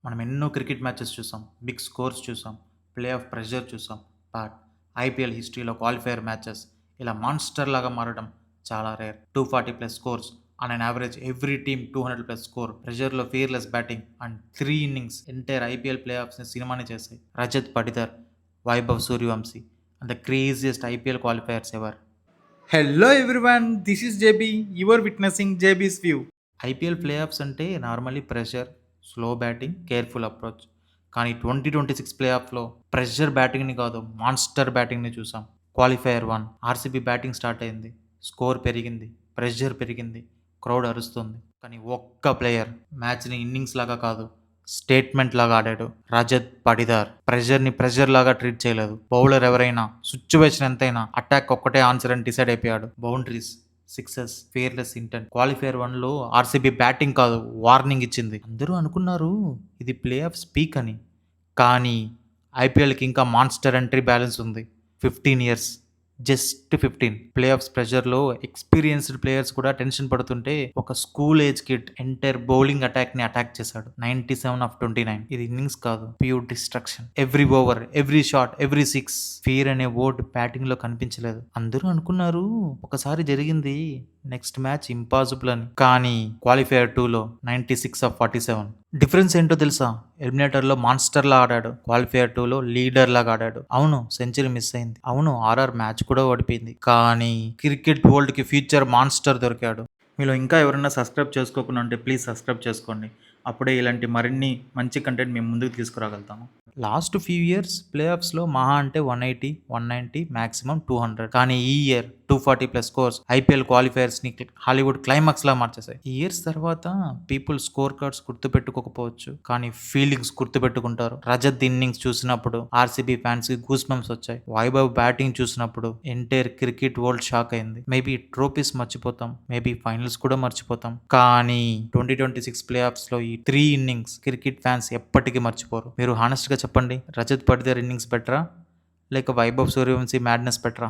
మనం ఎన్నో cricket matches చూసాం, బిగ్ స్కోర్స్ చూసాం, ప్లే ఆఫ్ ప్రెషర్ చూసాం. బట్ ఐపీఎల్ హిస్టరీలో క్వాలిఫైయర్ మ్యాచెస్ ఇలా మాన్స్టర్ లాగా మారడం చాలా rare. 240+ scores and an average every team 200+ score, ప్రెషర్లో fearless batting and 3 innings entire IPL play ఆఫ్స్ని సినిమాని చేశాయి. Rajat Patidar, Vaibhav Suryavanshi and the craziest IPL qualifiers ever. Hello everyone, this is JB. You are witnessing JB's view. IPL play offs అంటే normally pressure, slow batting, careful approach. కానీ 2026 play ఆఫ్లో pressure బ్యాటింగ్ని కాదు, monster బ్యాటింగ్ని చూసాం. Qualifier 1 RCB batting start అయింది, score పెరిగింది, pressure పెరిగింది, crowd అరుస్తుంది. కానీ ఒక్క ప్లేయర్ మ్యాచ్ని ఇన్నింగ్స్ లాగా కాదు, స్టేట్మెంట్ లాగా ఆడాడు. రజత్ పటిదార్ ప్రెషర్ని ప్రెషర్ లాగా ట్రీట్ చేయలేదు. బౌలర్ ఎవరైనా, సిచ్యువేషన్ ఎంతైనా అటాక్ ఒక్కటే ఆన్సర్ అని డిసైడ్ అయిపోయాడు. Boundaries, sixes, fearless intent. Qualifier 1లో ఆర్సీబీ బ్యాటింగ్ కాదు, వార్నింగ్ ఇచ్చింది. అందరూ అనుకున్నారు ఇది ప్లే ఆఫ్ స్పీక్ అని. కానీ ఐపీఎల్కి ఇంకా మాన్స్టర్ ఎంట్రీ బ్యాలెన్స్ ఉంది. 15 years, జస్ట్ 15. ప్లే ఆఫ్స్ ప్రెషర్లో ఎక్స్పీరియన్స్డ్ ప్లేయర్స్ కూడా టెన్షన్ పడుతుంటే ఒక school age kid entire bowling అటాక్ని అటాక్ చేశాడు. 97/29. ఇది ఇన్నింగ్స్ కాదు, pure destruction. Every over, every shot, every six. Fear అనే వర్డ్ బ్యాటింగ్లో కనిపించలేదు. అందరూ అనుకున్నారు ఒకసారి జరిగింది, నెక్స్ట్ మ్యాచ్ ఇంపాసిబుల్ అని. కానీ క్వాలిఫైయర్ 2లో 96/47. డిఫరెన్స్ ఏంటో తెలుసా? ఎలిమినేటర్లో మాన్స్టర్ లా ఆడాడు, క్వాలిఫైయర్ 2లో లీడర్ లాగా ఆడాడు. అవును, సెంచరీ మిస్ అయింది. అవును, ఆర్ఆర్ మ్యాచ్ కూడా ఓడిపోయింది. కానీ క్రికెట్ వరల్డ్ కి ఫ్యూచర్ మాన్స్టర్ దొరికాడు. మీలో ఇంకా ఎవరైనా సబ్స్క్రైబ్ చేసుకోకుండా ఉంటే ప్లీజ్ సబ్స్క్రైబ్ చేసుకోండి. అప్పుడే ఇలాంటి మరిన్ని మంచి కంటెంట్ మేము ముందుకు తీసుకురాగలుగుతాము. లాస్ట్ ఫ్యూ ఇయర్స్ ప్లే ఆఫ్స్లో మహా అంటే 180, 190, మ్యాక్సిమం 200. కానీ ఈ ఇయర్ 240+ స్కోర్స్ ఐపీఎల్ క్వాలిఫైయర్స్ని హాలీవుడ్ క్లైమాక్స్లా మార్చేసాయి. ఈ ఇయర్స్ తర్వాత పీపుల్ స్కోర్ కార్డ్స్ గుర్తుపెట్టుకోకపోవచ్చు, కానీ ఫీలింగ్స్ గుర్తుపెట్టుకుంటారు. రజత్ ఇన్నింగ్స్ చూసినప్పుడు ఆర్సీబీ ఫ్యాన్స్కి గూస్ బంప్స్ వచ్చాయి. వైభవ్ బ్యాటింగ్ చూసినప్పుడు ఎంటైర్ క్రికెట్ వరల్డ్ షాక్ అయింది. మేబీ ట్రోఫీస్ మర్చిపోతాం, మేబీ ఫైనల్స్ కూడా మర్చిపోతాం, కానీ 2026 ప్లే ఆఫ్స్లో ఈ 3 innings క్రికెట్ ఫ్యాన్స్ ఎప్పటికీ మర్చిపోరు. మీరు హానెస్ట్గా చెప్పండి, రజత్ పటిదార్ ఇన్నింగ్స్ బెటరా లేక వైభవ్ సూర్యవంశీ మ్యాడ్నెస్ బెటరా?